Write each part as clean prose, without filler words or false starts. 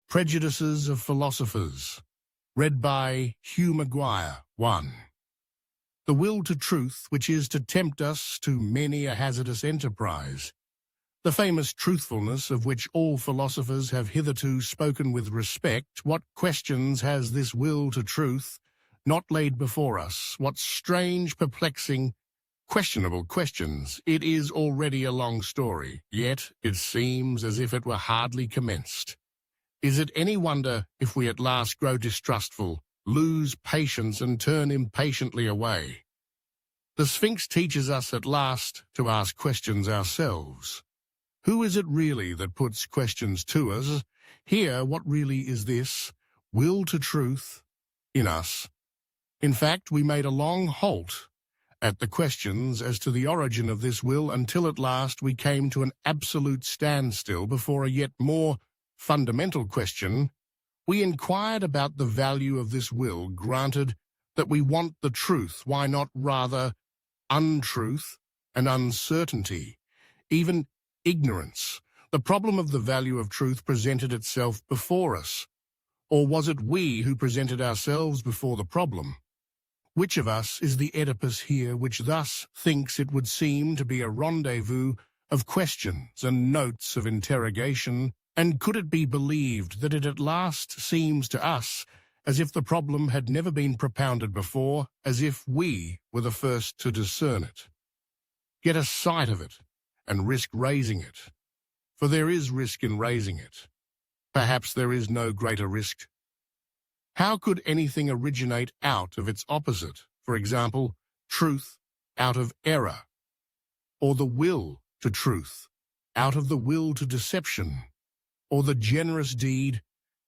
Prejudices of Philosophers, read by Hugh Maguire. 1. The will to truth, which is to tempt us to many a hazardous enterprise, the famous truthfulness of which all philosophers have hitherto spoken with respect. What questions has this will to truth not laid before us? What strange, perplexing, questionable questions? It is already a long story, yet it seems as if it were hardly commenced. Is it any wonder if we at last grow distrustful, lose patience, and turn impatiently away? The Sphinx teaches us at last to ask questions ourselves. Who is it really that puts questions to us? Here, what really is this will to truth in us? In fact, we made a long halt at the questions as to the origin of this will until at last we came to an absolute standstill before a yet more fundamental question. We inquired about the value of this will. Granted that we want the truth, why not rather untruth and uncertainty, even ignorance? The problem of the value of truth presented itself before us, or was it we who presented ourselves before the problem? Which of us is the Oedipus here, which thus thinks it would seem to be a rendezvous of questions and notes of interrogation? And could it be believed that it at last seems to us as if the problem had never been propounded before, as if we were the first to discern it, get a sight of it, and risk raising it? For there is risk in raising it. Perhaps there is no greater risk. How could anything originate out of its opposite? For example, truth out of error, or the will to truth out of the will to deception, or the generous deed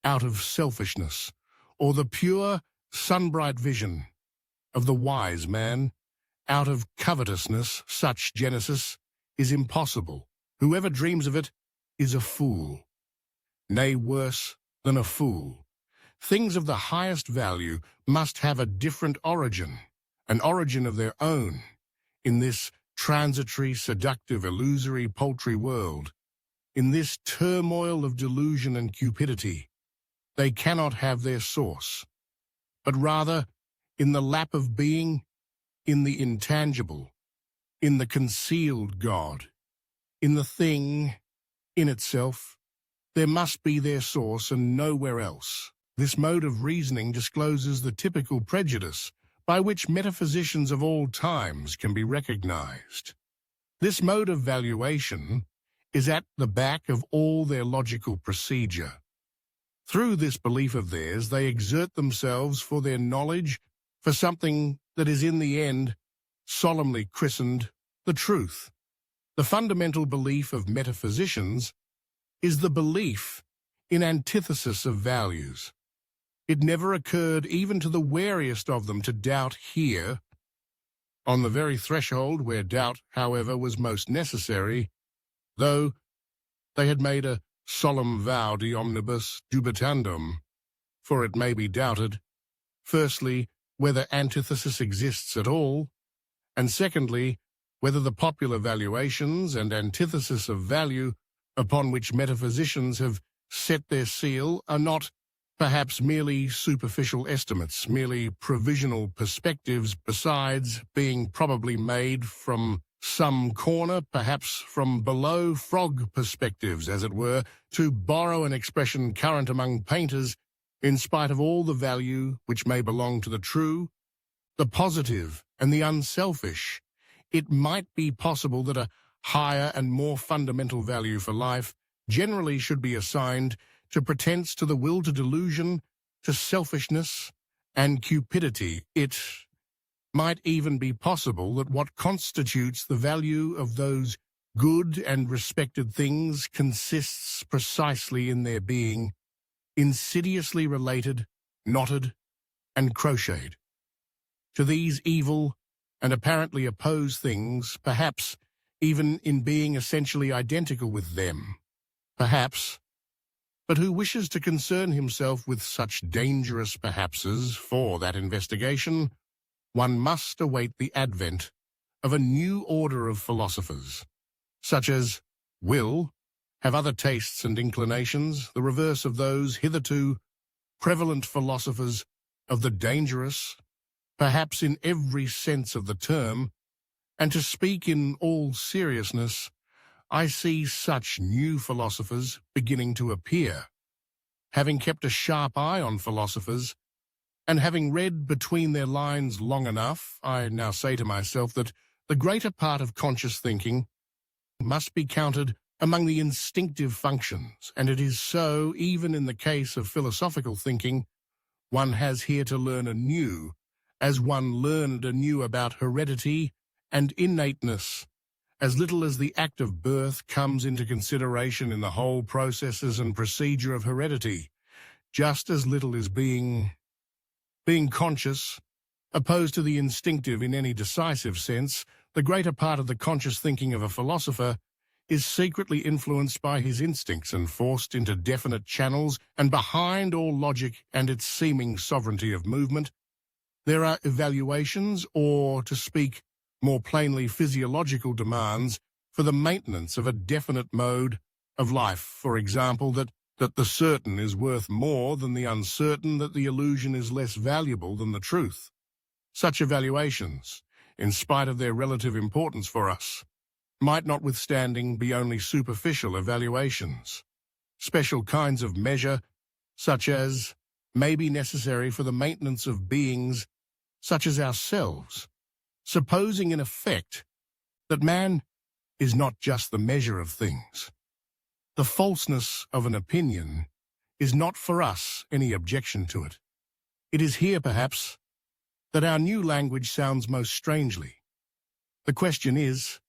out of selfishness, or the pure, sunbright vision of the wise man out of covetousness? Such genesis is impossible. Whoever dreams of it is a fool, nay, worse than a fool. Things of the highest value must have a different origin, an origin of their own, in this transitory, seductive, illusory, paltry world. In this turmoil of delusion and cupidity, they cannot have their source, but rather in the lap of being, in the intangible, in the concealed God, in the thing, in itself. There must be their source and nowhere else. This mode of reasoning discloses the typical prejudice by which metaphysicians of all times can be recognized. This mode of valuation is at the back of all their logical procedure. Through this belief of theirs, they exert themselves for their knowledge, for something that is in the end solemnly christened the truth. The fundamental belief of metaphysicians is the belief in antithesis of values. It never occurred even to the wariest of them to doubt here. On the very threshold where doubt, however, was most necessary, though they had made a solemn vow de omnibus dubitandum, for it may be doubted, firstly, whether antithesis exists at all, and secondly, whether the popular valuations and antithesis of value upon which metaphysicians have set their seal are not perhaps merely superficial estimates, merely provisional perspectives, besides being probably made from some corner, perhaps from below, frog perspectives, as it were, to borrow an expression current among painters. In spite of all the value which may belong to the true, the positive, and the unselfish, it might be possible that a higher and more fundamental value for life generally should be assigned to pretense, to the will to delusion, to selfishness and cupidity. It might even be possible that what constitutes the value of those good and respected things consists precisely in their being insidiously related, knotted, and crocheted to these evil and apparently opposed things, perhaps even in being essentially identical with them. Perhaps. But who wishes to concern himself with such dangerous perhapses? For that investigation, one must await the advent of a new order of philosophers, such as will have other tastes and inclinations, the reverse of those hitherto prevalent philosophers of the dangerous, perhaps in every sense of the term, and to speak in all seriousness, I see such new philosophers beginning to appear. Having kept a sharp eye on philosophers, and having read between their lines long enough, I now say to myself that the greater part of conscious thinking must be counted among the instinctive functions, and it is so even in the case of philosophical thinking. One has here to learn anew, as one learned anew about heredity and innateness. As little as the act of birth comes into consideration in the whole processes and procedure of heredity, just as little is being conscious, opposed to the instinctive in any decisive sense, the greater part of the conscious thinking of a philosopher is secretly influenced by his instincts and forced into definite channels, and behind all logic and its seeming sovereignty of movement, there are evaluations, or, to speak more plainly, physiological demands for the maintenance of a definite mode of life. For example, that the certain is worth more than the uncertain, that the illusion is less valuable than the truth. Such evaluations, in spite of their relative importance for us, might notwithstanding be only superficial evaluations. Special kinds of measure, such as may be necessary for the maintenance of beings such as ourselves, supposing in effect that man is not just the measure of things. The falseness of an opinion is not for us any objection to it. It is here, perhaps, that our new language sounds most strangely. The question is,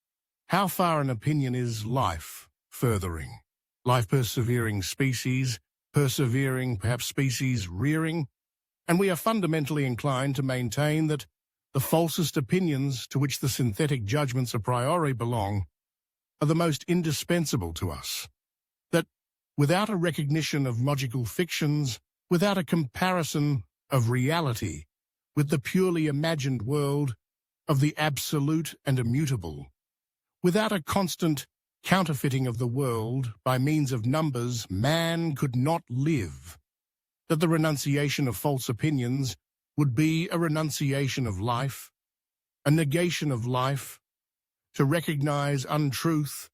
how far an opinion is life-furthering, life-persevering species, persevering, perhaps species rearing, and we are fundamentally inclined to maintain that the falsest opinions to which the synthetic judgments a priori belong are the most indispensable to us. That without a recognition of logical fictions, without a comparison of reality with the purely imagined world of the absolute and immutable, without a constant counterfeiting of the world by means of numbers, man could not live. That the renunciation of false opinions would be a renunciation of life, a negation of life, to recognize untruth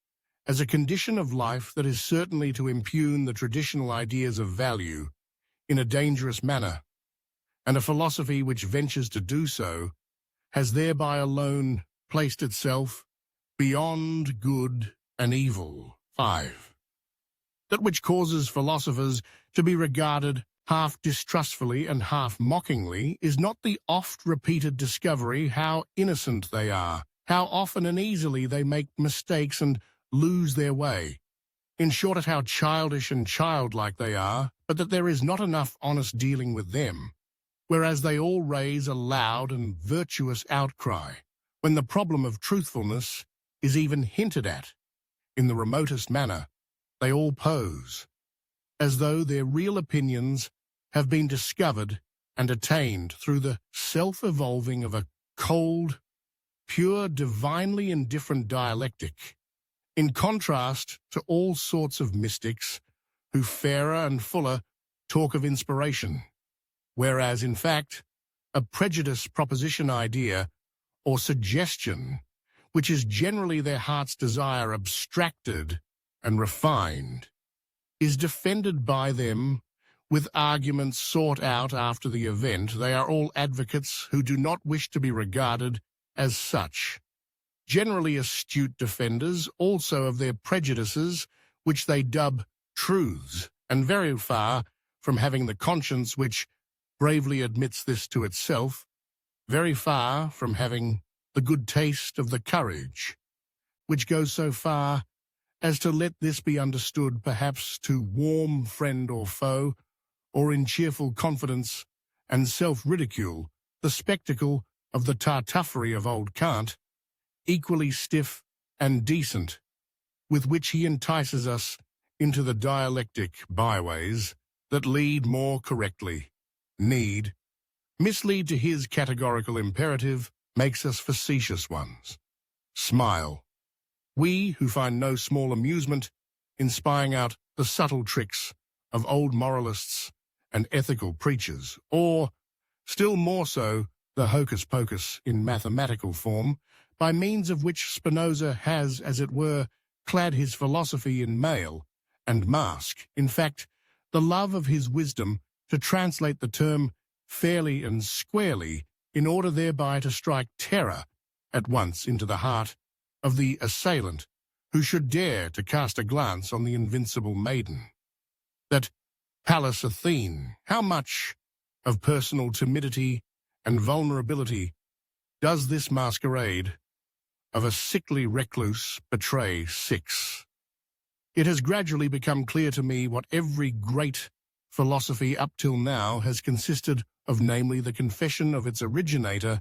as a condition of life that is certainly to impugn the traditional ideas of value in a dangerous manner, and a philosophy which ventures to do so has thereby alone placed itself beyond good and evil. 5. That which causes philosophers to be regarded half distrustfully and half mockingly is not the oft-repeated discovery how innocent they are, how often and easily they make mistakes and lose their way. In short, at how childish and childlike they are, but that there is not enough honest dealing with them, whereas they all raise a loud and virtuous outcry when the problem of truthfulness is even hinted at. In the remotest manner, they all pose as though their real opinions have been discovered and attained through the self-evolving of a cold, pure, divinely indifferent dialectic, in contrast to all sorts of mystics who fairer and fuller talk of inspiration, whereas, in fact, a prejudiced proposition, idea, or suggestion, which is generally their heart's desire abstracted and refined, is defended by them with arguments sought out after the event. They are all advocates who do not wish to be regarded as such, generally astute defenders also of their prejudices, which they dub truths, and very far from having the conscience which bravely admits this to itself, very far from having the good taste of the courage, which goes so far as to let this be understood perhaps to warm friend or foe, or in cheerful confidence and self-ridicule, the spectacle of the tartuffery of old Kant, equally stiff and decent, with which he entices us into the dialectic byways that lead more correctly, mislead to his categorical imperative, makes us facetious ones. Smile. We, who find no small amusement in spying out the subtle tricks of old moralists and ethical preachers, or, still more so, the hocus-pocus in mathematical form, by means of which Spinoza has, as it were, clad his philosophy in mail and mask, in fact, the love of his wisdom to translate the term fairly and squarely in order thereby to strike terror at once into the heart of the assailant who should dare to cast a glance on the invincible maiden. That Pallas Athene, how much of personal timidity and vulnerability does this masquerade of a sickly recluse betray? 6. It has gradually become clear to me what every great philosophy up till now has consisted of, namely the confession of its originator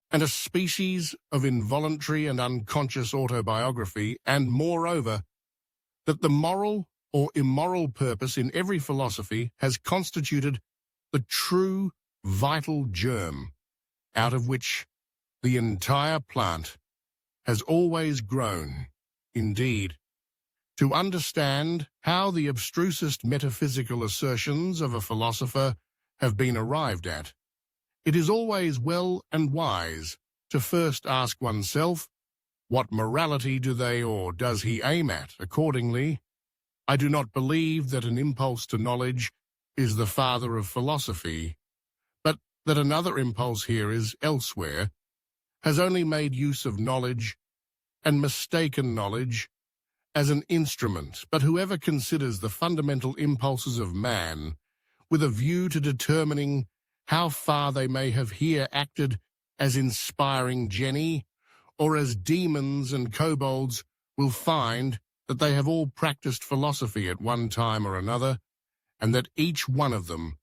and a species of involuntary and unconscious autobiography, and moreover, that the moral or immoral purpose in every philosophy has constituted the true vital germ out of which the entire plant has always grown. Indeed, to understand how the abstrusest metaphysical assertions of a philosopher have been arrived at, it is always well and wise to first ask oneself, what morality do they or does he aim at accordingly? I do not believe that an impulse to knowledge is the father of philosophy, but that another impulse here is elsewhere, has only made use of knowledge and mistaken knowledge as an instrument. But whoever considers the fundamental impulses of man with a view to determining how far they may have here acted as inspiring genii or as demons and kobolds will find that they have all practiced philosophy at one time or another, and that each one of them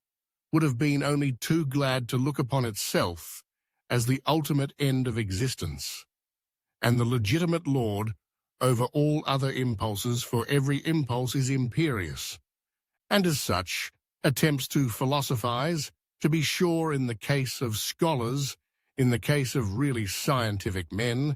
would have been only too glad to look upon itself as the ultimate end of existence, and the legitimate lord over all other impulses, for every impulse is imperious, and as such attempts to philosophize, to be sure in the case of scholars, in the case of really scientific men.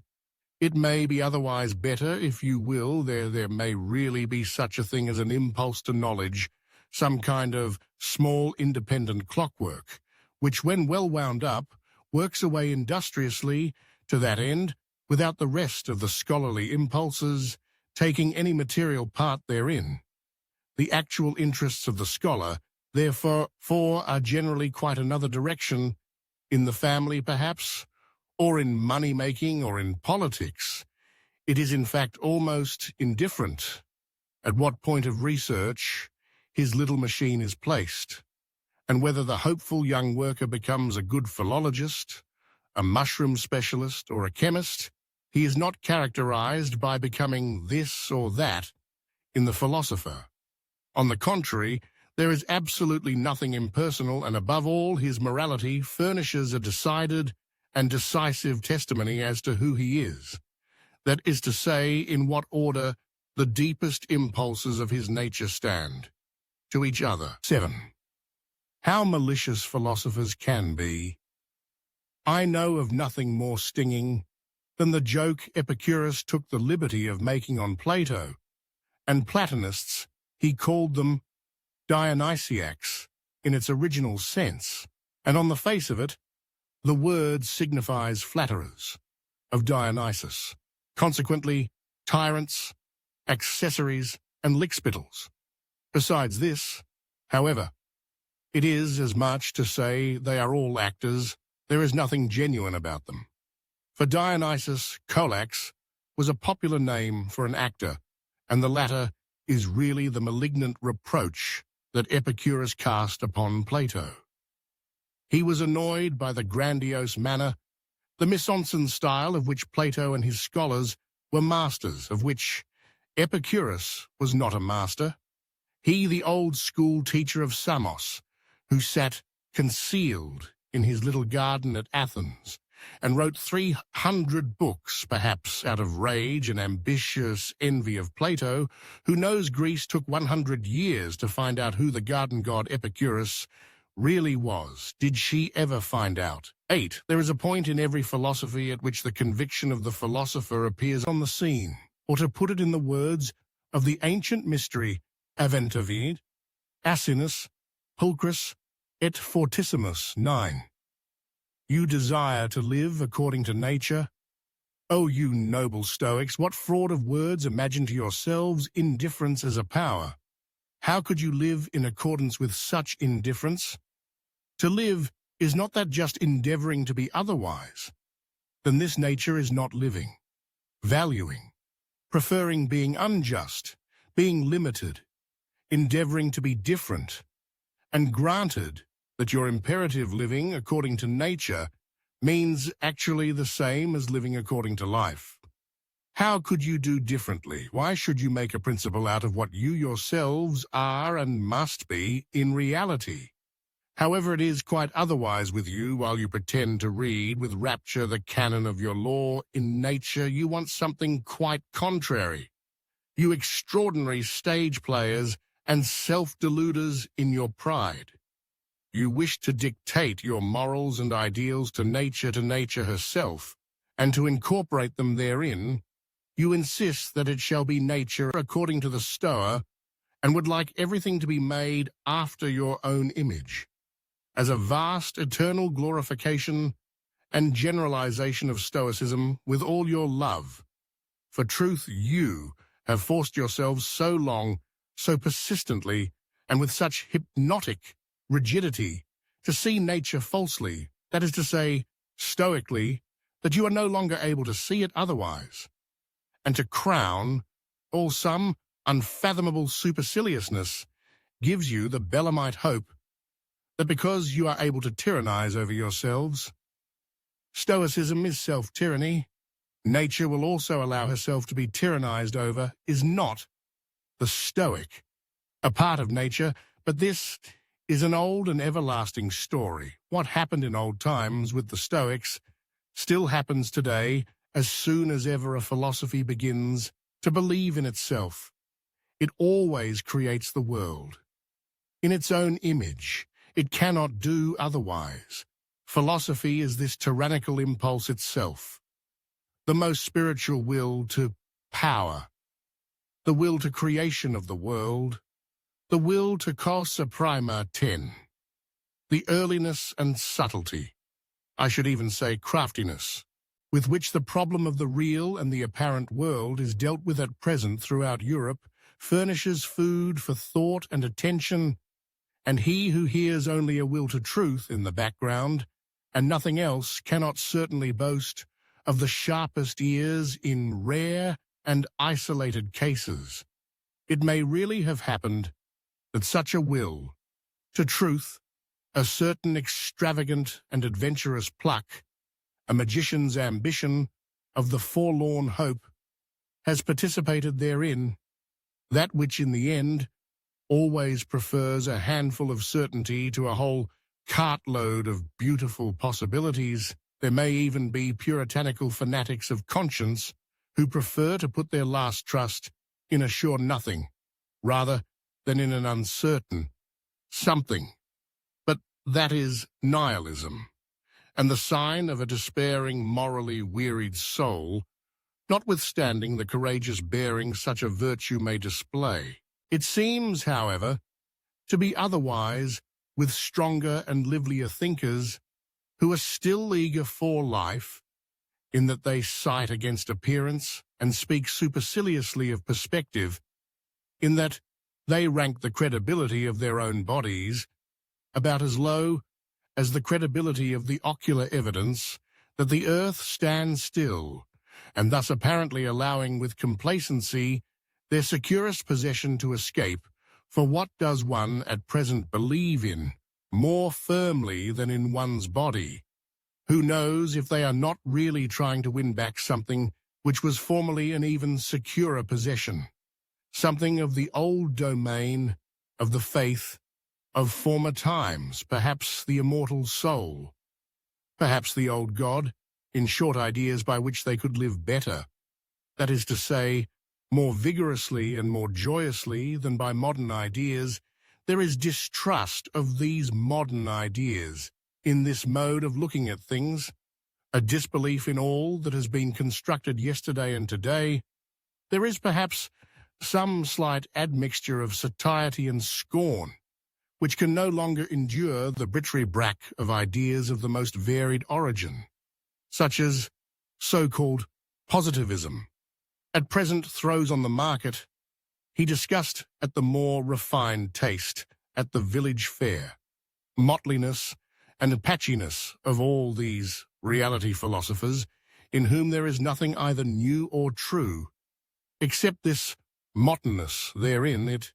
It may be otherwise better, if you will. There may really be such a thing as an impulse to knowledge, some kind of small independent clockwork, which when well wound up, works away industriously to that end, without the rest of the scholarly impulses taking any material part therein. The actual interests of the scholar, therefore, are generally quite another direction, in the family perhaps, or in money-making, or in politics. It is in fact almost indifferent at what point of research his little machine is placed, and whether the hopeful young worker becomes a good philologist, a mushroom specialist, or a chemist. He is not characterized by becoming this or that in the philosopher. On the contrary, there is absolutely nothing impersonal, and above all, his morality furnishes a decided and decisive testimony as to who he is. That is to say, in what order the deepest impulses of his nature stand to each other. 7. How malicious philosophers can be. I know of nothing more stinging than the joke Epicurus took the liberty of making on Plato, and Platonists, he called them Dionysiacs in its original sense, and on the face of it, the word signifies flatterers of Dionysus, consequently tyrants, accessories, and lickspittles. Besides this, however, it is as much to say they are all actors. There is nothing genuine about them. For Dionysus, Colax was a popular name for an actor, and the latter is really the malignant reproach that Epicurus cast upon Plato. He was annoyed by the grandiose manner, the mise-en-scène style of which Plato and his scholars were masters, of which Epicurus was not a master. He, the old-school teacher of Samos, who sat concealed in his little garden at Athens, and wrote 300 books, perhaps out of rage and ambitious envy of Plato, who knows Greece took 100 years to find out who the garden god Epicurus really was. Did she ever find out? 8. There is a point in every philosophy at which the conviction of the philosopher appears on the scene, or to put it in the words of the ancient mystery Aventavid, Asinus, Pulchris, et Fortissimus 9. You desire to live according to nature? O you noble Stoics, what fraud of words imagine to yourselves indifference as a power? How could you live in accordance with such indifference? To live, is not that just endeavoring to be otherwise? Then this nature is not living, valuing, preferring being unjust, being limited, endeavoring to be different, and granted that your imperative living according to nature means actually the same as living according to life. How could you do differently? Why should you make a principle out of what you yourselves are and must be in reality? However, it is quite otherwise with you. While you pretend to read with rapture the canon of your law, in nature you want something quite contrary. You extraordinary stage players and self-deluders in your pride. You wish to dictate your morals and ideals to nature herself, and to incorporate them therein. You insist that it shall be nature according to the Stoa, and would like everything to be made after your own image, as a vast eternal glorification and generalization of Stoicism with all your love. For truth you have forced yourselves so long, so persistently, and with such hypnotic rigidity, to see nature falsely, that is to say, stoically, that you are no longer able to see it otherwise. And to crown all, some unfathomable superciliousness gives you the Belemite hope that because you are able to tyrannize over yourselves, Stoicism is self-tyranny, nature will also allow herself to be tyrannized over, is not the Stoic a part of nature, but this is an old and everlasting story. What happened in old times with the Stoics still happens today as soon as ever a philosophy begins to believe in itself. It always creates the world in its own image. It cannot do otherwise. Philosophy is this tyrannical impulse itself, the most spiritual will to power, the will to creation of the world, the will to causa prima 10, the earliness and subtlety, I should even say craftiness, with which the problem of the real and the apparent world is dealt with at present throughout Europe, furnishes food for thought and attention, and he who hears only a will to truth in the background, and nothing else, cannot certainly boast of the sharpest ears in rare and isolated cases. It may really have happened that such a will to truth, a certain extravagant and adventurous pluck, a magician's ambition of the forlorn hope, has participated therein, that which in the end always prefers a handful of certainty to a whole cartload of beautiful possibilities. There may even be puritanical fanatics of conscience who prefer to put their last trust in a sure nothing, rather than in an uncertain something. But that is nihilism, and the sign of a despairing, morally wearied soul, notwithstanding the courageous bearing such a virtue may display. It seems, however, to be otherwise with stronger and livelier thinkers who are still eager for life, in that they cite against appearance and speak superciliously of perspective, in that they rank the credibility of their own bodies about as low as the credibility of the ocular evidence that the earth stands still, and thus apparently allowing with complacency their securest possession to escape. For what does one at present believe in more firmly than in one's body? Who knows if they are not really trying to win back something which was formerly an even securer possession, something of the old domain of the faith of former times, perhaps the immortal soul, perhaps the old God, in short, ideas by which they could live better, that is to say, more vigorously and more joyously than by modern ideas. There is distrust of these modern ideas in this mode of looking at things, a disbelief in all that has been constructed yesterday and today. There is perhaps some slight admixture of satiety and scorn, which can no longer endure the bric-a-brac of ideas of the most varied origin, such as so-called positivism, at present throws on the market. He discussed at the more refined taste at the village fair, mottliness and patchiness of all these reality philosophers, in whom there is nothing either new or true, except this mottenness therein. It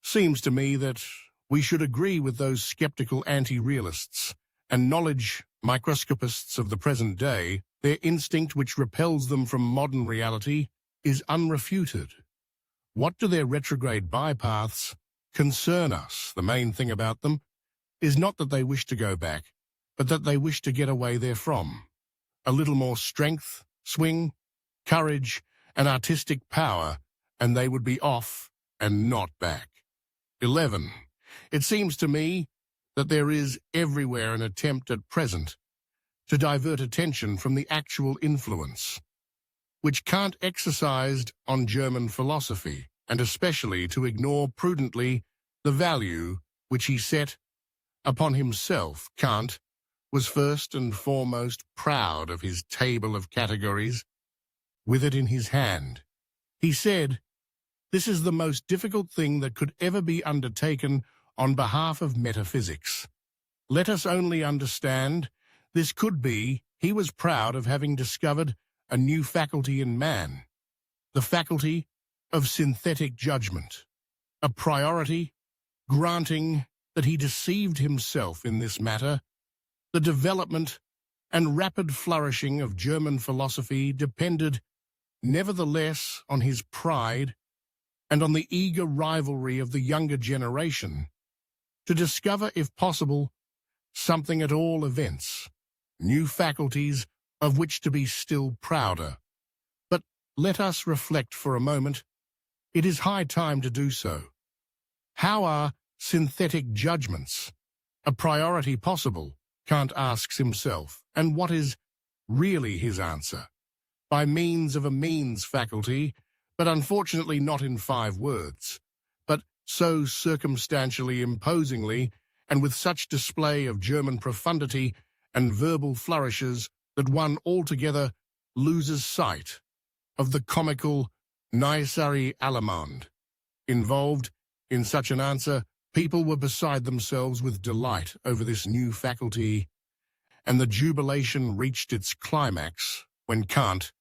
seems to me that we should agree with those skeptical anti-realists and knowledge microscopists of the present day. Their instinct which repels them from modern reality is unrefuted. What do their retrograde bypaths concern us? The main thing about them is not that they wish to go back, but that they wish to get away therefrom. A little more strength, swing, courage, and artistic power, and they would be off and not back. 11. It seems to me that there is everywhere an attempt at present to divert attention from the actual influence which Kant exercised on German philosophy, and especially to ignore prudently the value which he set upon himself. Kant was first and foremost proud of his table of categories. With it in his hand, he said, "This is the most difficult thing that could ever be undertaken on behalf of metaphysics. Let us only understand, this could be, he was proud of having discovered a new faculty in man, the faculty of synthetic judgment, a priority granting that he deceived himself in this matter. The development and rapid flourishing of German philosophy depended, nevertheless, on his pride and on the eager rivalry of the younger generation to discover, if possible, something at all events, new faculties of which to be still prouder. But let us reflect for a moment. It is high time to do so. How are synthetic judgments a priority possible? Kant asks himself, and what is really his answer? By means of a means faculty, but unfortunately not in 5 words, but so circumstantially imposingly, and with such display of German profundity and verbal flourishes that one altogether loses sight of the comical Neissari Allemande. Involved in such an answer, people were beside themselves with delight over this new faculty, and the jubilation reached its climax when Kant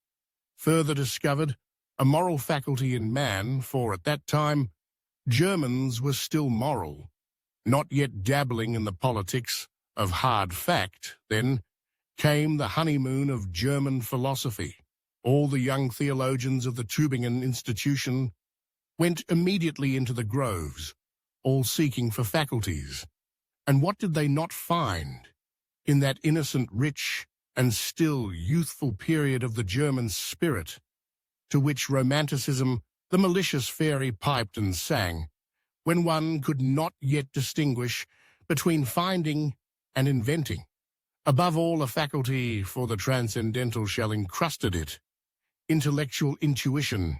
further discovered a moral faculty in man, for at that time Germans were still moral, not yet dabbling in the politics of hard fact. Then came the honeymoon of German philosophy. All the young theologians of the Tübingen institution went immediately into the groves, all seeking for faculties. And what did they not find in that innocent, rich, and still youthful period of the German spirit, to which Romanticism, the malicious fairy, piped and sang, when one could not yet distinguish between finding and inventing? Above all, a faculty for the transcendental shall encrusted it, intellectual intuition,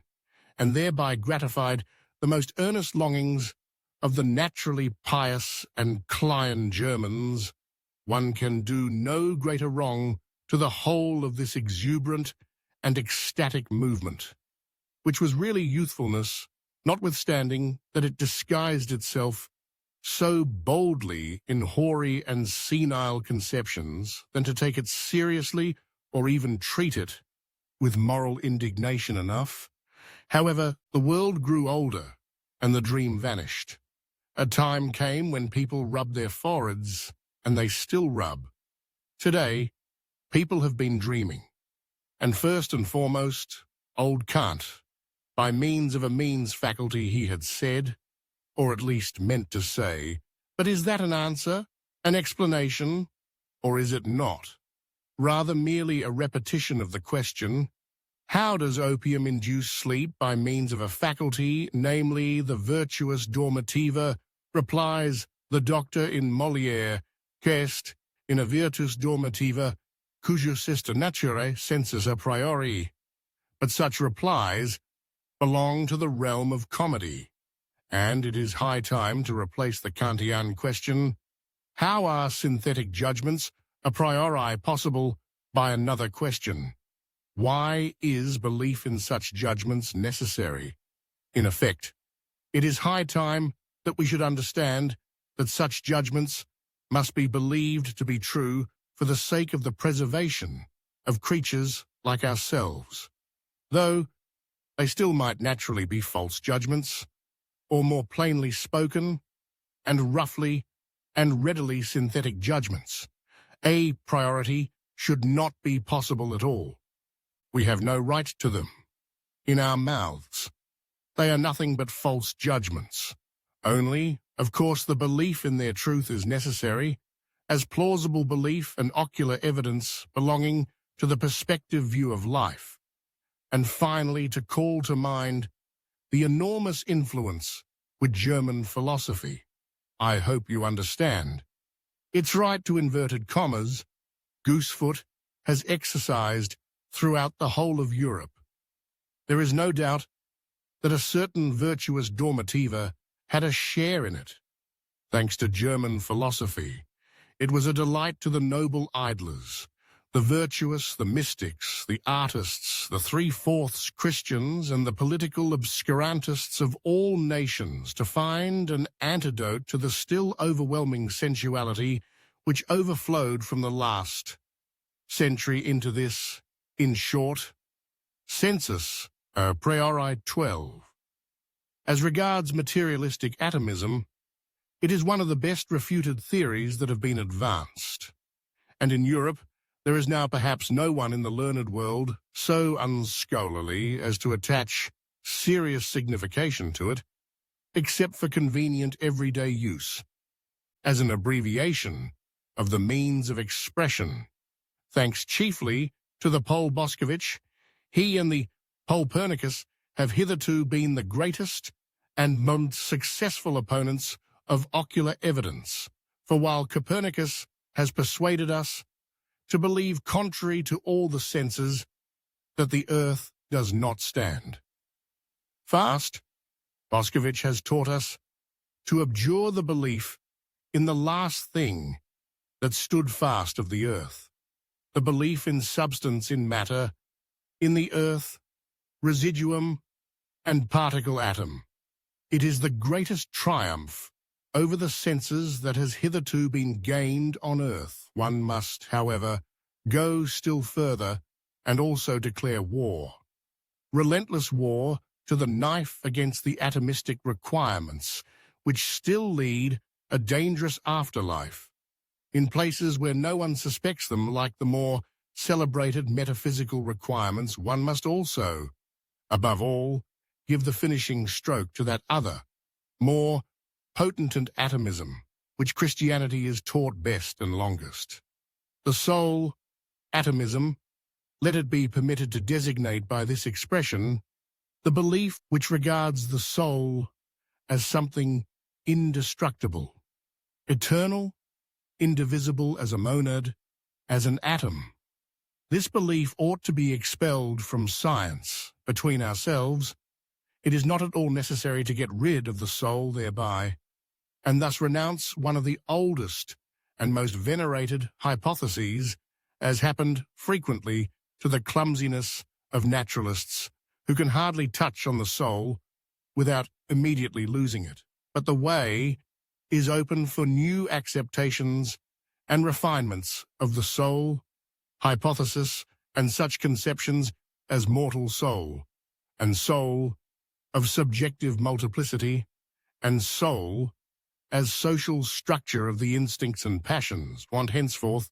and thereby gratified the most earnest longings of the naturally pious and client Germans. One can do no greater wrong to the whole of this exuberant and ecstatic movement, which was really youthfulness, notwithstanding that it disguised itself so boldly in hoary and senile conceptions, than to take it seriously or even treat it with moral indignation enough. However, the world grew older, and the dream vanished. A time came when people rubbed their foreheads, and they still rub. Today, people have been dreaming. And first and foremost, old Kant, by means of a means faculty, he had said, or at least meant to say, but is that an answer, an explanation, or is it not? Rather merely a repetition of the question, how does opium induce sleep by means of a faculty, namely the virtuous dormitiva? Replies the doctor in Molière, qu'est in a virtus dormitiva, cujus est naturae sensus a priori. But such replies belong to the realm of comedy, and it is high time to replace the Kantian question, how are synthetic judgments a priori possible, by another question, why is belief in such judgments necessary? In effect, it is high time that we should understand that such judgments must be believed to be true for the sake of the preservation of creatures like ourselves, though they still might naturally be false judgments, or more plainly spoken, and roughly and readily synthetic judgments. A priority should not be possible at all. We have no right to them. In our mouths, they are nothing but false judgments. Only, of course, the belief in their truth is necessary, as plausible belief and ocular evidence belonging to the perspective view of life. And finally, to call to mind the enormous influence with German philosophy. I hope you understand. Its right to inverted commas, goosefoot, has exercised throughout the whole of Europe. There is no doubt that a certain virtuous dormitiva had a share in it. Thanks to German philosophy, it was a delight to the noble idlers, the virtuous, the mystics, the artists, the three-fourths Christians, and the political obscurantists of all nations to find an antidote to the still overwhelming sensuality which overflowed from the last century into this, in short, sensus a priori 12. As regards materialistic atomism, it is one of the best refuted theories that have been advanced. And in Europe, there is now perhaps no one in the learned world so unscholarly as to attach serious signification to it, except for convenient everyday use, as an abbreviation of the means of expression. Thanks chiefly to the Pole Boscovich, he and the Copernicus have hitherto been the greatest and most successful opponents of ocular evidence, for while Copernicus has persuaded us to believe contrary to all the senses that the earth does not stand fast, Boscovich has taught us to abjure the belief in the last thing that stood fast of the earth, the belief in substance in matter, in the earth, residuum, and particle atom. It is the greatest triumph over the senses that has hitherto been gained on earth. One must, however, go still further and also declare war. Relentless war to the knife against the atomistic requirements, which still lead a dangerous afterlife, in places where no one suspects them, like the more celebrated metaphysical requirements. One must also, above all, give the finishing stroke to that other, more potent atomism, which Christianity is taught best and longest. The soul, atomism, let it be permitted to designate by this expression the belief which regards the soul as something indestructible, eternal, indivisible as a monad, as an atom. This belief ought to be expelled from science. Between ourselves, it is not at all necessary to get rid of the soul thereby, and thus renounce one of the oldest and most venerated hypotheses, as happened frequently to the clumsiness of naturalists, who can hardly touch on the soul without immediately losing it. But the way is open for new acceptations and refinements of the soul, hypothesis, and such conceptions as mortal soul, and soul of subjective multiplicity, and soul as social structure of the instincts and passions, want henceforth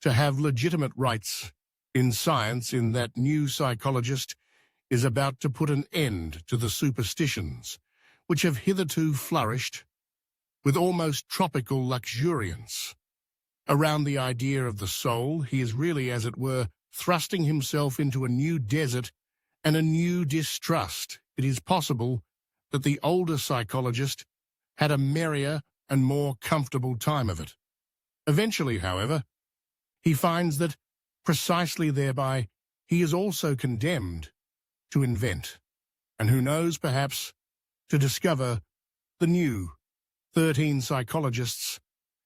to have legitimate rights in science, in that new psychologist is about to put an end to the superstitions which have hitherto flourished with almost tropical luxuriance. Around the idea of the soul, he is really, as it were, thrusting himself into a new desert and a new distrust. It is possible that the older psychologist had a merrier and more comfortable time of it. Eventually, however, he finds that precisely thereby he is also condemned to invent. And who knows, perhaps, to discover the new 13 psychologists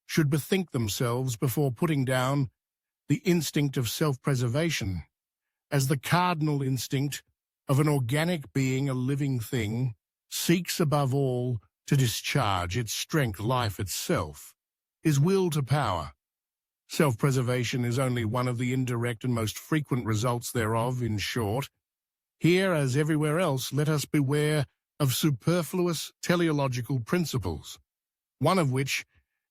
should bethink themselves before putting down the instinct of self-preservation as the cardinal instinct of an organic being, a living thing, seeks above all to discharge its strength, life itself, is will to power. Self-preservation is only one of the indirect and most frequent results thereof, in short. Here, as everywhere else, let us beware of superfluous teleological principles, one of which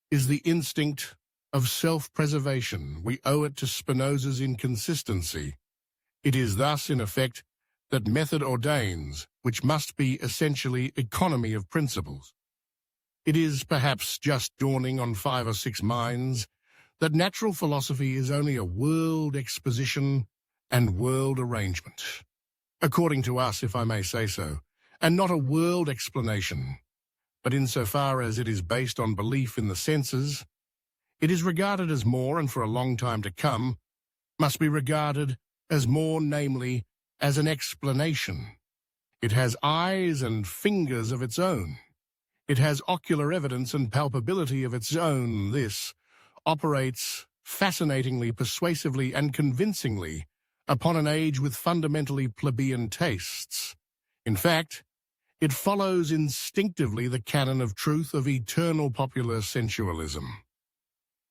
is the instinct of self-preservation. We owe it to Spinoza's inconsistency. It is thus, in effect, that method ordains, which must be essentially economy of principles. It is perhaps just dawning on 5 or 6 minds that natural philosophy is only a world exposition and world arrangement, according to us, if I may say so, and not a world explanation. But insofar as it is based on belief in the senses, it is regarded as more, and for a long time to come, must be regarded as more, namely, as an explanation. It has eyes and fingers of its own. It has ocular evidence and palpability of its own. This operates fascinatingly, persuasively, and convincingly upon an age with fundamentally plebeian tastes. In fact, it follows instinctively the canon of truth of eternal popular sensualism.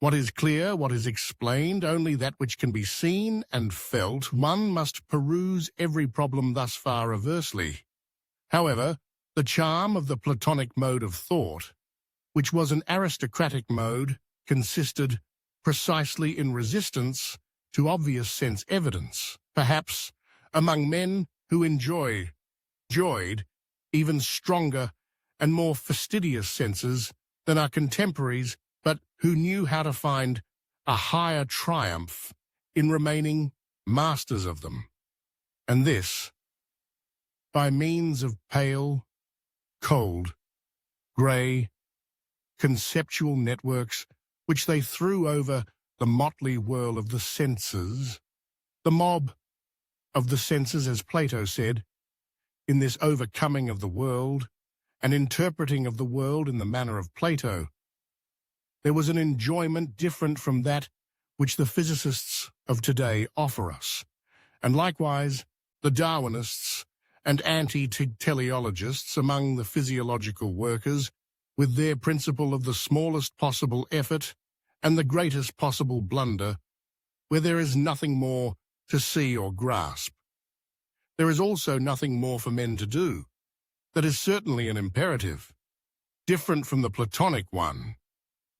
What is clear, what is explained, only that which can be seen and felt. One must peruse every problem thus far aversely. However, the charm of the Platonic mode of thought, which was an aristocratic mode, consisted precisely in resistance to obvious sense evidence, perhaps among men who enjoyed even stronger and more fastidious senses than our contemporaries, but who knew how to find a higher triumph in remaining masters of them. And this, by means of pale, cold, grey, conceptual networks which they threw over the motley whirl of the senses, the mob of the senses, as Plato said, in this overcoming of the world and interpreting of the world in the manner of Plato. There was an enjoyment different from that which the physicists of today offer us, and likewise the Darwinists and anti-teleologists among the physiological workers, with their principle of the smallest possible effort and the greatest possible blunder, where there is nothing more to see or grasp. There is also nothing more for men to do. That is certainly an imperative, different from the Platonic one,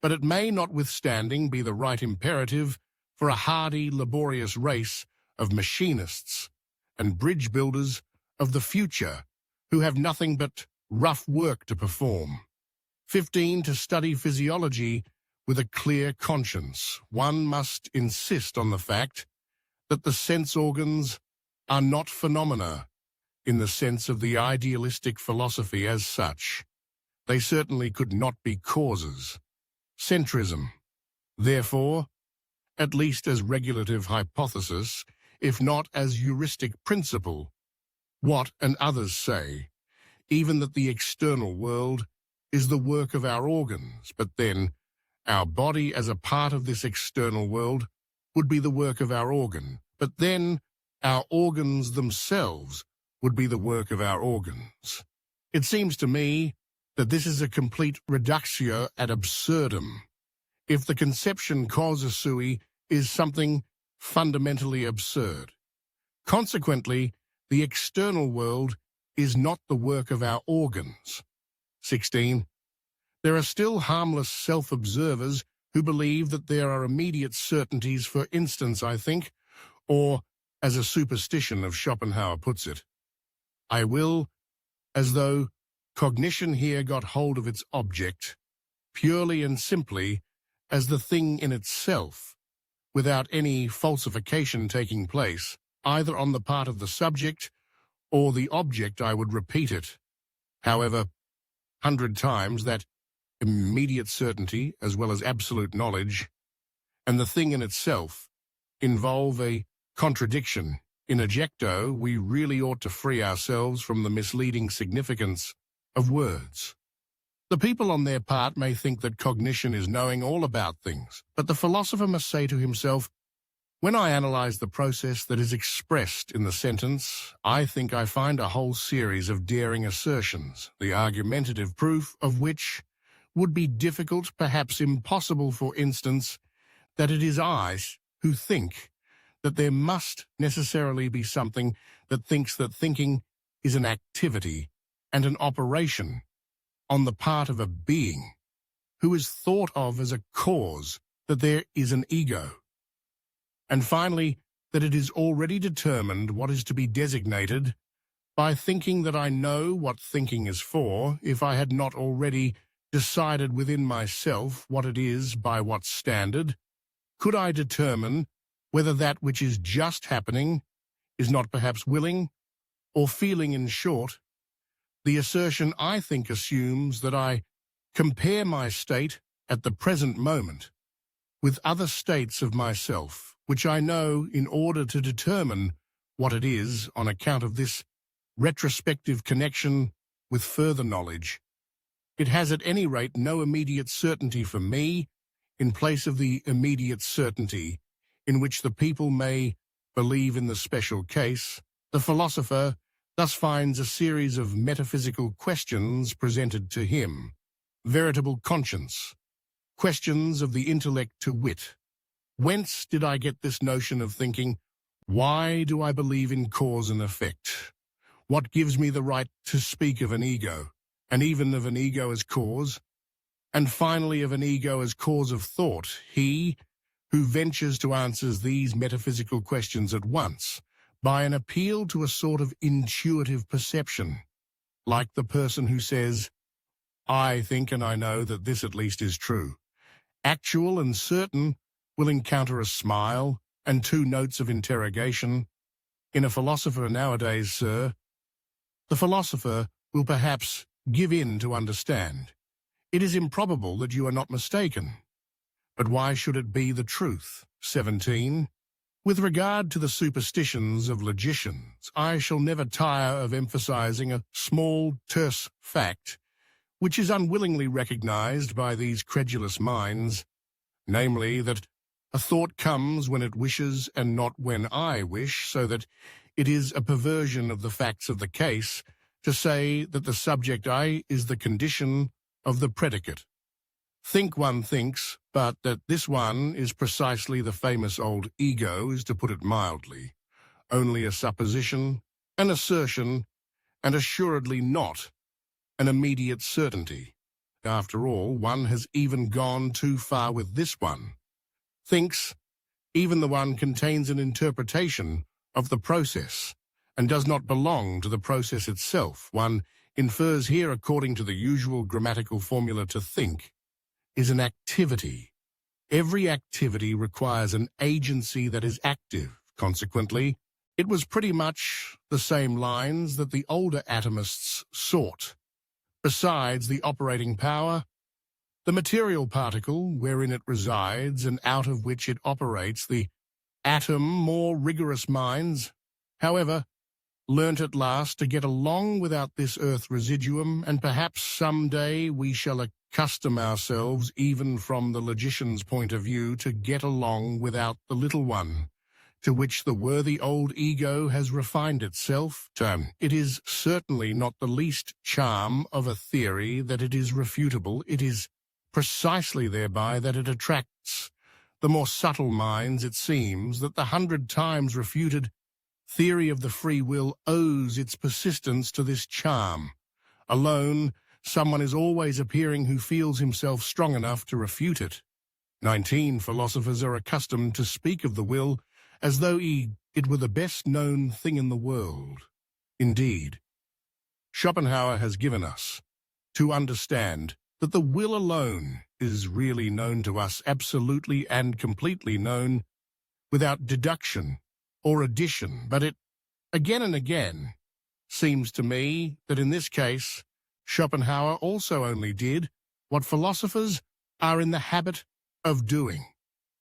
but it may notwithstanding be the right imperative for a hardy, laborious race of machinists and bridge builders of the future who have nothing but rough work to perform. 15. To study physiology with a clear conscience, one must insist on the fact that the sense organs are not phenomena in the sense of the idealistic philosophy as such. They certainly could not be causes. Centrism, therefore, at least as regulative hypothesis, if not as heuristic principle, what and others say, even that the external world is the work of our organs, but then our body as a part of this external world would be the work of our organ, but then our organs themselves would be the work of our organs. It seems to me that this is a complete reductio ad absurdum. If the conception causa sui is something fundamentally absurd. Consequently, the external world is not the work of our organs. 16. There are still harmless self-observers who believe that there are immediate certainties, for instance, I think, or, as a superstition of Schopenhauer puts it, I will, as though cognition here got hold of its object, purely and simply as the thing in itself, without any falsification taking place, either on the part of the subject or the object. I would repeat it, however, 100 times, that immediate certainty, as well as absolute knowledge, and the thing in itself involve a contradiction In ejecto, we really ought to free ourselves from the misleading significance of words. The people on their part may think that cognition is knowing all about things, but the philosopher must say to himself, when I analyze the process that is expressed in the sentence, I think I find a whole series of daring assertions, the argumentative proof of which would be difficult, perhaps impossible, for instance, that it is I who think, that there must necessarily be something that thinks that thinking is an activity and an operation on the part of a being who is thought of as a cause, that there is an ego. And finally, that it is already determined what is to be designated by thinking that I know what thinking is for, if I had not already decided within myself what it is by what standard, could I determine whether that which is just happening is not perhaps willing or feeling. In short, the assertion, I think, assumes that I compare my state at the present moment with other states of myself, which I know in order to determine what it is on account of this retrospective connection with further knowledge. It has at any rate no immediate certainty for me, in place of the immediate certainty in which the people may believe in the special case. The philosopher thus finds a series of metaphysical questions presented to him, veritable conscience, questions of the intellect, to wit. Whence did I get this notion of thinking? Why do I believe in cause and effect? What gives me the right to speak of an ego, and even of an ego as cause, and finally of an ego as cause of thought? He who ventures to answer these metaphysical questions at once, by an appeal to a sort of intuitive perception, like the person who says, I think and I know that this at least is true, actual and certain, will encounter a smile and two notes of interrogation. In a philosopher nowadays, sir, the philosopher will perhaps give in to understand. It is improbable that you are not mistaken. But why should it be the truth? 17. With regard to the superstitions of logicians, I shall never tire of emphasizing a small, terse fact, which is unwillingly recognized by these credulous minds, namely that a thought comes when it wishes and not when I wish, so that it is a perversion of the facts of the case to say that the subject I is the condition of the predicate. Think one thinks, but that this one is precisely the famous old ego is, to put it mildly, only a supposition, an assertion, and assuredly not an immediate certainty. After all, one has even gone too far with this one. Thinks, even the one contains an interpretation of the process, and does not belong to the process itself. One infers here, according to the usual grammatical formula, to think is an activity. Every activity requires an agency that is active. Consequently, it was pretty much the same lines that the older atomists sought. Besides the operating power, the material particle wherein it resides and out of which it operates, the atom, more rigorous minds, however, learnt at last to get along without this earth residuum, and perhaps some day we shall accustom ourselves, even from the logician's point of view, to get along without the little one, to which the worthy old ego has refined itself. It is certainly not the least charm of a theory that it is refutable. It is precisely thereby that it attracts the more subtle minds. It seems that the 100 times refuted theory of the free will owes its persistence to this charm. Alone, someone is always appearing who feels himself strong enough to refute it. 19. Philosophers are accustomed to speak of the will as though it were the best known thing in the world. Indeed, Schopenhauer has given us to understand that the will alone is really known to us, absolutely and completely known, without deduction or addition. But it, again and again, seems to me that in this case, Schopenhauer also only did what philosophers are in the habit of doing.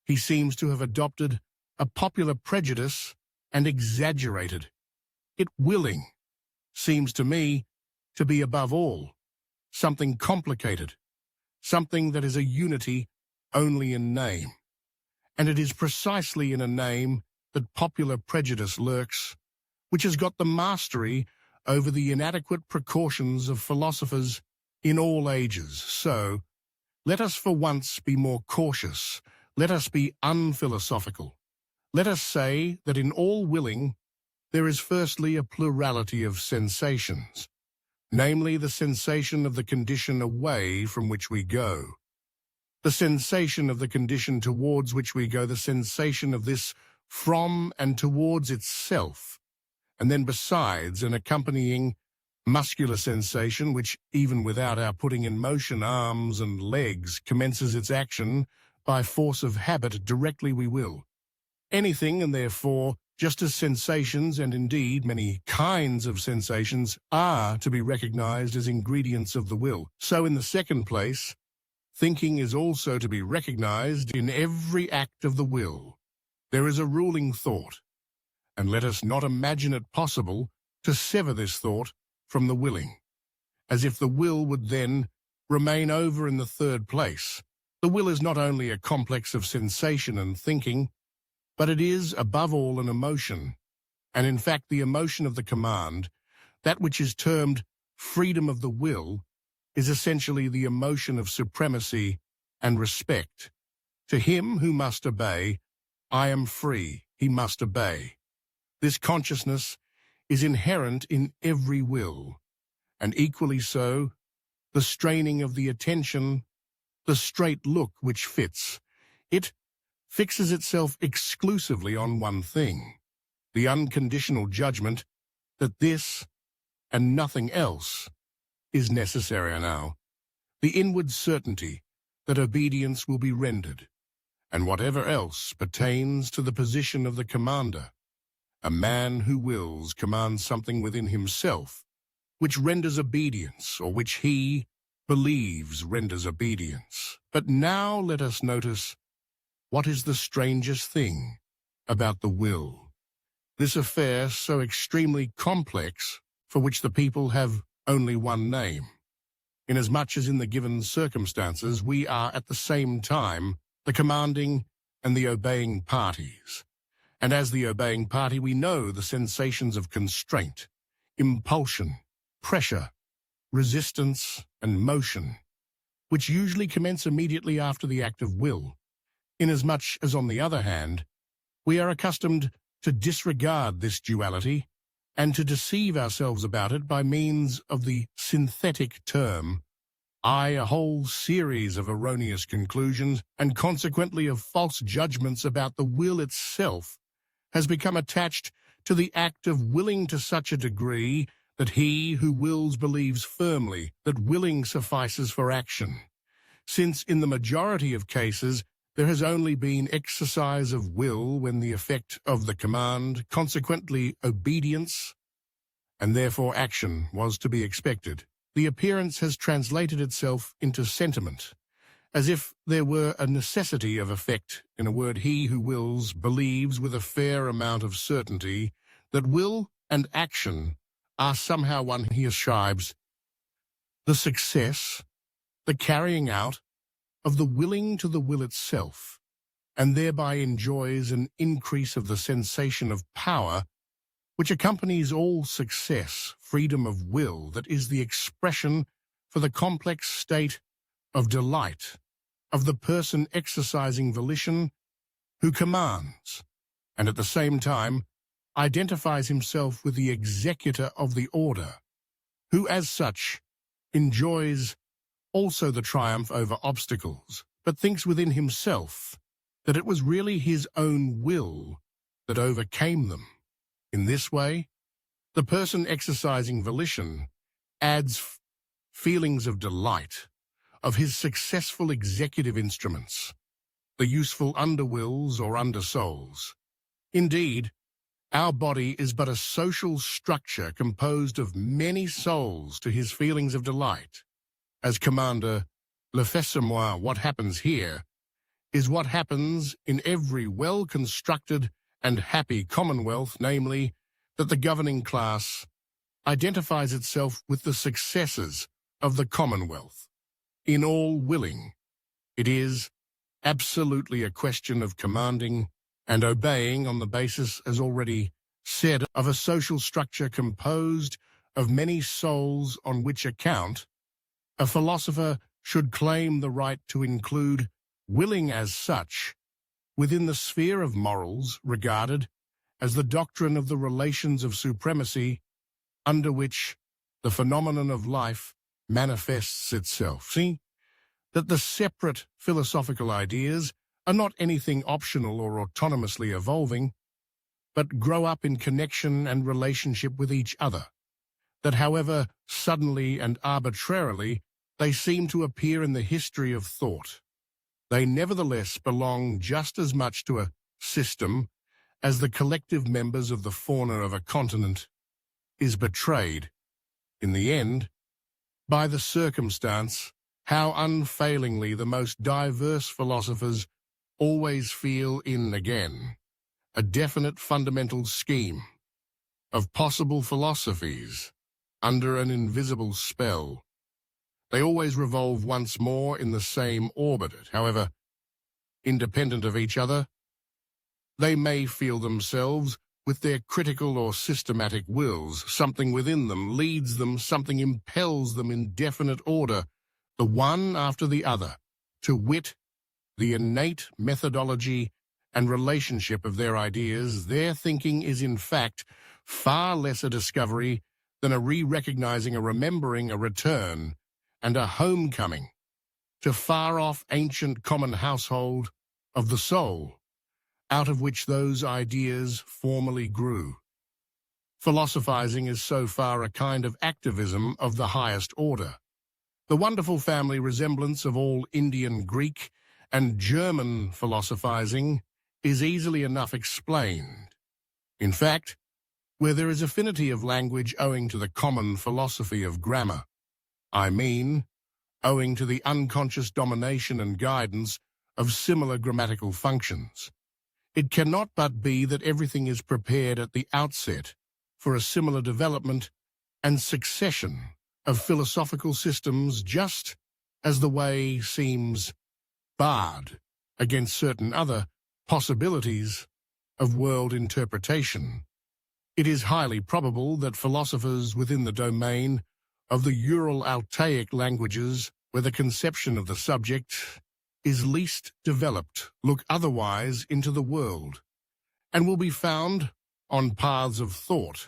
He seems to have adopted a popular prejudice and exaggerated. It willing seems to me to be above all something complicated, something that is a unity only in name. And it is precisely in a name that popular prejudice lurks, which has got the mastery over the inadequate precautions of philosophers in all ages. So, let us for once be more cautious. Let us be unphilosophical. Let us say that in all willing there is firstly a plurality of sensations, namely the sensation of the condition away from which we go, the sensation of the condition towards which we go, the sensation of this from and towards itself, and then besides an accompanying muscular sensation which, even without our putting in motion arms and legs, commences its action by force of habit directly we will. Anything, and therefore, just as sensations, and indeed many kinds of sensations, are to be recognized as ingredients of the will, so in the second place, thinking is also to be recognized in every act of the will. There is a ruling thought, and let us not imagine it possible to sever this thought from the willing, as if the will would then remain over in the third place. The will is not only a complex of sensation and thinking, but it is, above all, an emotion, and in fact the emotion of the command, that which is termed freedom of the will, is essentially the emotion of supremacy and respect. To him who must obey, I am free, he must obey. This consciousness is inherent in every will, and equally so, the straining of the attention, the straight look which fits. It fixes itself exclusively on one thing, the unconditional judgment that this and nothing else is necessary now, the inward certainty that obedience will be rendered, and whatever else pertains to the position of the commander. A man who wills commands something within himself which renders obedience, or which he believes renders obedience. But now let us notice what is the strangest thing about the will, this affair so extremely complex for which the people have only one name, inasmuch as in the given circumstances we are at the same time the commanding and the obeying parties. And as the obeying party we know the sensations of constraint, impulsion, pressure, resistance, and motion, which usually commence immediately after the act of will, inasmuch as, on the other hand, we are accustomed to disregard this duality and to deceive ourselves about it by means of the synthetic term, a whole series of erroneous conclusions and consequently of false judgments about the will itself has become attached to the act of willing to such a degree that he who wills believes firmly that willing suffices for action, since in the majority of cases there has only been exercise of will when the effect of the command, consequently obedience, and therefore action, was to be expected. The appearance has translated itself into sentiment, as if there were a necessity of effect. In a word, he who wills believes with a fair amount of certainty that will and action are somehow one. He ascribes the success, the carrying out, of the willing to the will itself, and thereby enjoys an increase of the sensation of power which accompanies all success, freedom of will that is the expression for the complex state of delight of the person exercising volition who commands, and at the same time identifies himself with the executor of the order, who as such enjoys also the triumph over obstacles, but thinks within himself that it was really his own will that overcame them. In this way, the person exercising volition adds feelings of delight of his successful executive instruments, the useful underwills or undersouls. Indeed, our body is but a social structure composed of many souls to his feelings of delight. As Commander Lefebvre, what happens here is what happens in every well-constructed and happy commonwealth, namely, that the governing class identifies itself with the successors of the commonwealth. In all willing, it is absolutely a question of commanding and obeying on the basis, as already said, of a social structure composed of many souls, on which account a philosopher should claim the right to include willing as such within the sphere of morals regarded as the doctrine of the relations of supremacy under which the phenomenon of life manifests itself. See that the separate philosophical ideas are not anything optional or autonomously evolving, but grow up in connection and relationship with each other, that however suddenly and arbitrarily they seem to appear in the history of thought, they nevertheless belong just as much to a system as the collective members of the fauna of a continent is betrayed, in the end, by the circumstance how unfailingly the most diverse philosophers always feel in, again, a definite fundamental scheme of possible philosophies under an invisible spell. They always revolve once more in the same orbit. However independent of each other they may feel themselves, with their critical or systematic wills, something within them leads them, something impels them in definite order, the one after the other, to wit, the innate methodology and relationship of their ideas. Their thinking is in fact far less a discovery than a re-recognizing, a remembering, a return, and a homecoming to far-off ancient common household of the soul, out of which those ideas formerly grew. Philosophizing is so far a kind of activism of the highest order. The wonderful family resemblance of all Indian, Greek, and German philosophizing is easily enough explained. In fact, where there is affinity of language owing to the common philosophy of grammar, I mean, owing to the unconscious domination and guidance of similar grammatical functions, it cannot but be that everything is prepared at the outset for a similar development and succession of philosophical systems, just as the way seems barred against certain other possibilities of world interpretation. It is highly probable that philosophers within the domain of the Ural-Altaic languages, where the conception of the subject is least developed, look otherwise into the world, and will be found on paths of thought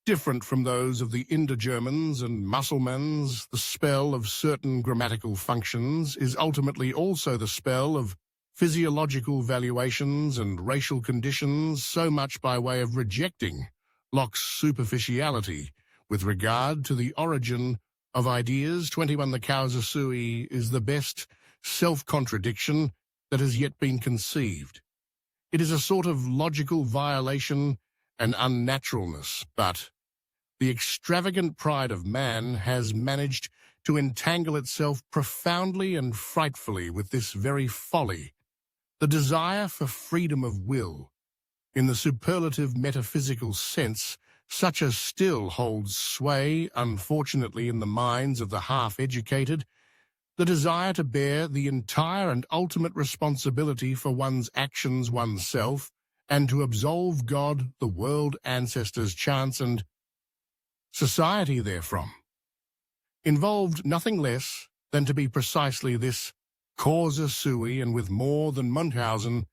different from those of the Indo-Germans and Mussulmans. The spell of certain grammatical functions is ultimately also the spell of physiological valuations and racial conditions, so much by way of rejecting Locke's superficiality with regard to the origin of ideas. 21. The causa sui is the best self-contradiction that has yet been conceived. It is a sort of logical violation and unnaturalness, but the extravagant pride of man has managed to entangle itself profoundly and frightfully with this very folly, the desire for freedom of will, in the superlative metaphysical sense, such as still holds sway, unfortunately, in the minds of the half-educated, the desire to bear the entire and ultimate responsibility for one's actions oneself, and to absolve God, the world, ancestors, chance, and society therefrom, involved nothing less than to be precisely this causa sui, and with more than Munchausen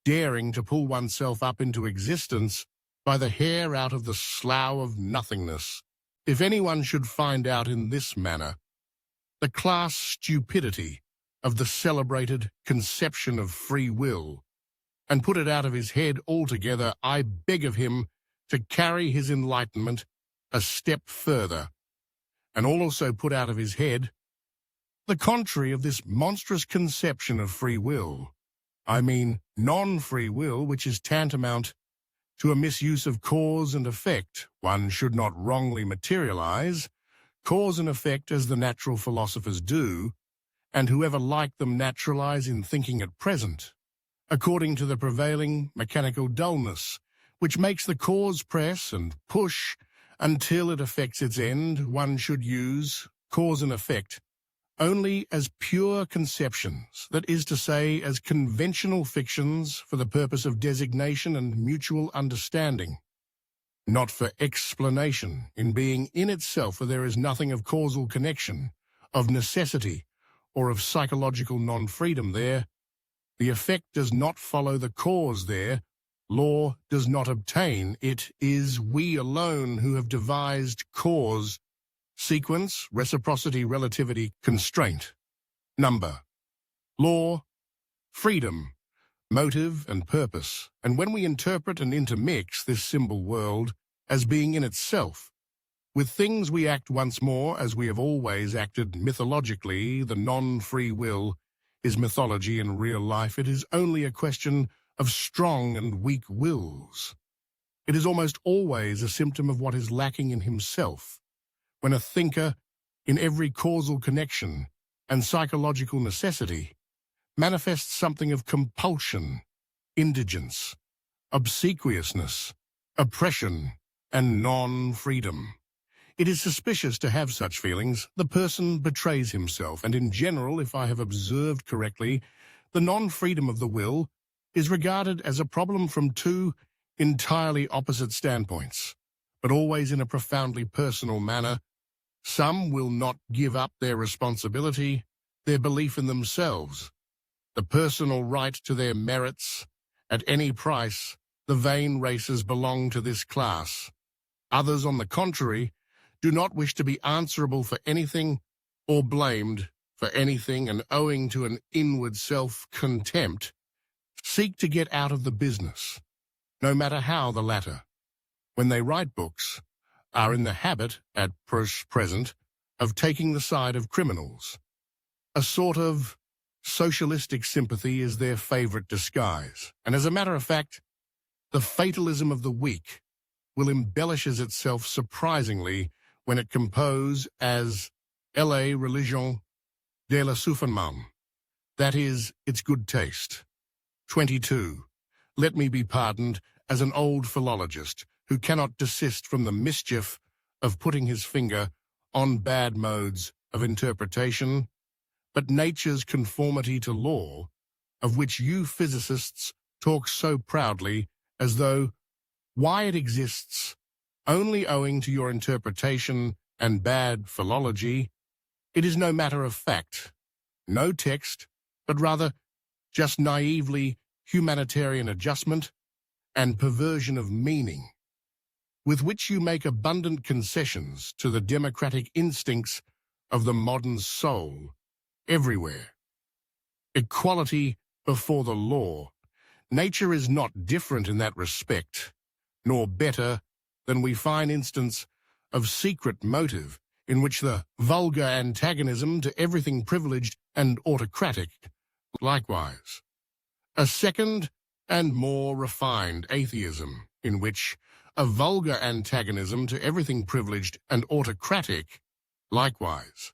daring to pull oneself up into existence by the hair out of the slough of nothingness. If anyone should find out in this manner the class stupidity of the celebrated conception of free will, and put it out of his head altogether, I beg of him to carry his enlightenment a step further, and also put out of his head the contrary of this monstrous conception of free will. I mean non-free will, which is tantamount to a misuse of cause and effect. One should not wrongly materialize cause and effect as the natural philosophers do, and whoever like them naturalize in thinking at present. according to the prevailing mechanical dullness, which makes the cause press and push until it effects its end. One should use cause and effect only as pure conceptions, that is to say, as conventional fictions for the purpose of designation and mutual understanding, not for explanation in being in itself, for there is nothing of causal connection, of necessity, or of psychological non-freedom there. The effect does not follow the cause there. Law does not obtain. It is we alone who have devised cause, sequence, reciprocity, relativity, constraint, number, law, freedom, motive, and purpose. And when we interpret and intermix this symbol world as being in itself, with things we act once more as we have always acted mythologically. The non-free will is mythology in real life. It is only a question of strong and weak wills. It is almost always a symptom of what is lacking in himself. When a thinker, in every causal connection and psychological necessity, manifests something of compulsion, indigence, obsequiousness, oppression, and non-freedom. It is suspicious to have such feelings. The person betrays himself, and in general, if I have observed correctly, the non-freedom of the will is regarded as a problem from two entirely opposite standpoints, but always in a profoundly personal manner. Some will not give up their responsibility, their belief in themselves, the personal right to their merits, at any price. The vain races belong to this class. Others, on the contrary, do not wish to be answerable for anything or blamed for anything, and owing to an inward self-contempt, seek to get out of the business, no matter how the latter, when they write books, are in the habit, at present, of taking the side of criminals. A sort of socialistic sympathy is their favorite disguise, and as a matter of fact, the fatalism of the weak will embellishes itself surprisingly when it compose as la religion de la souffrement, that is, its good taste. 22. Let me be pardoned as an old philologist who cannot desist from the mischief of putting his finger on bad modes of interpretation, but nature's conformity to law, of which you physicists talk so proudly, as though why it exists only owing to your interpretation and bad philology, it is no matter of fact, no text, but rather just naively humanitarian adjustment and perversion of meaning, with which you make abundant concessions to the democratic instincts of the modern soul everywhere. Equality before the law. Nature is not different in that respect, nor better than we find instance of secret motive in which the vulgar antagonism to everything privileged and autocratic, likewise. A second and more refined atheism in which a vulgar antagonism to everything privileged and autocratic, likewise.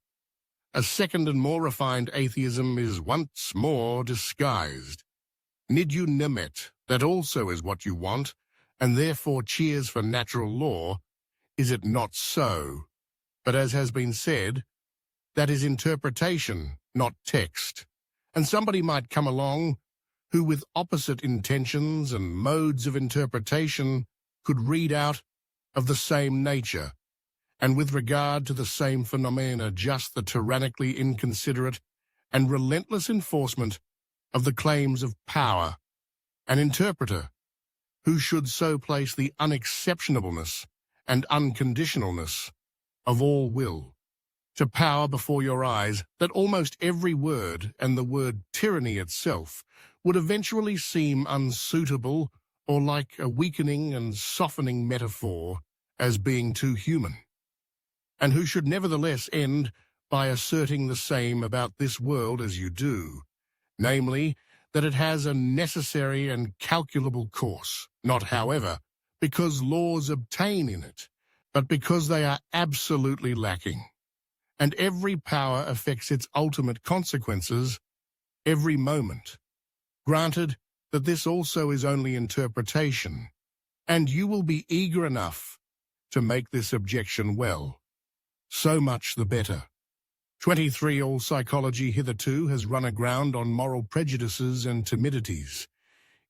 A second and more refined atheism is once more disguised. Nid you nemet, that also is what you want, and therefore cheers for natural law, is it not so? But as has been said, that is interpretation, not text. And somebody might come along who with opposite intentions and modes of interpretation could read out of the same nature, and with regard to the same phenomena just the tyrannically inconsiderate and relentless enforcement of the claims of power, an interpreter who should so place the unexceptionableness and unconditionalness of all will to power before your eyes that almost every word, and the word tyranny itself, would eventually seem unsuitable or like a weakening and softening metaphor as being too human, and who should nevertheless end by asserting the same about this world as you do, namely, that it has a necessary and calculable course, not, however, because laws obtain in it, but because they are absolutely lacking. And every power affects its ultimate consequences every moment. Granted, that this also is only interpretation, and you will be eager enough to make this objection well. So much the better. 23. All psychology hitherto has run aground on moral prejudices and timidities.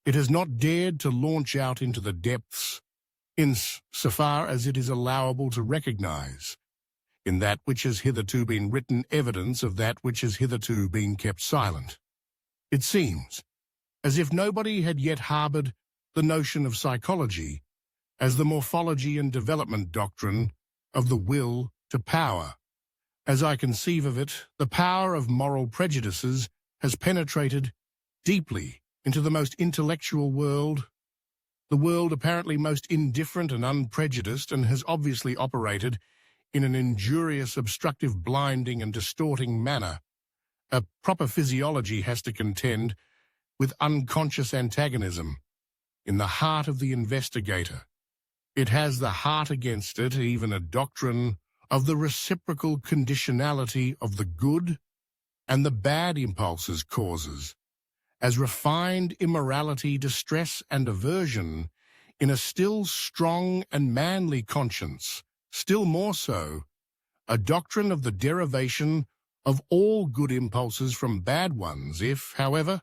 It has not dared to launch out into the depths, so far as it is allowable to recognize, in that which has hitherto been written, evidence of that which has hitherto been kept silent. It seems as if nobody had yet harbored the notion of psychology as the morphology and development doctrine of the will to power. As I conceive of it, the power of moral prejudices has penetrated deeply into the most intellectual world, the world apparently most indifferent and unprejudiced, and has obviously operated in an injurious, obstructive, blinding and distorting manner. A proper physiology has to contend with unconscious antagonism in the heart of the investigator. It has the heart against it, even a doctrine of the reciprocal conditionality of the good and the bad impulses causes, as refined immorality, distress and aversion in a still strong and manly conscience, still more so, a doctrine of the derivation of all good impulses from bad ones. If, however,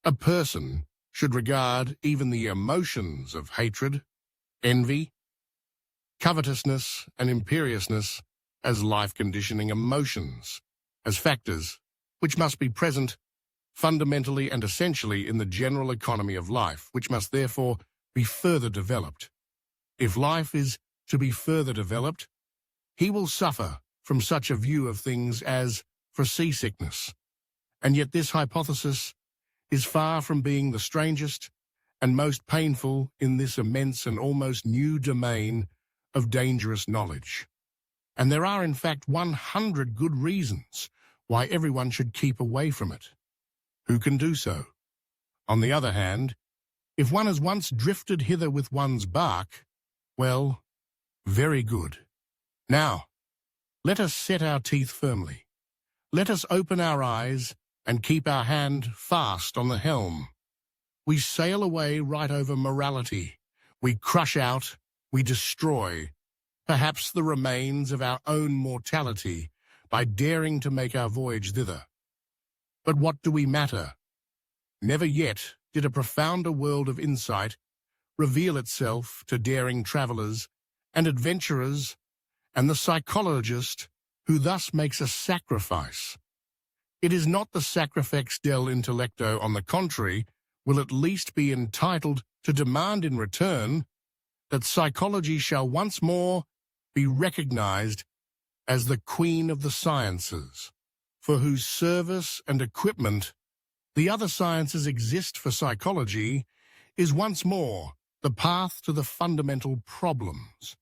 a person should regard even the emotions of hatred, envy, covetousness, and imperiousness as life-conditioning emotions, as factors which must be present fundamentally and essentially in the general economy of life, which must therefore be further developed. If life is to be further developed, he will suffer from such a view of things as for seasickness. And yet this hypothesis is far from being the strangest and most painful in this immense and almost new domain of dangerous knowledge. And there are in fact 100 good reasons why everyone should keep away from it. Who can do so? On the other hand, if one has once drifted hither with one's bark, well, very good. Now, let us set our teeth firmly. Let us open our eyes and keep our hand fast on the helm. We sail away right over morality. We crush out, we destroy, perhaps the remains of our own mortality by daring to make our voyage thither. But what do we matter? Never yet did a profounder world of insight reveal itself to daring travelers and adventurers, and the psychologist who thus makes a sacrifice. It is not the sacrifex del intellecto, on the contrary, will at least be entitled to demand in return that psychology shall once more be recognized as the queen of the sciences, for whose service and equipment the other sciences exist. For psychology is once more the path to the fundamental problems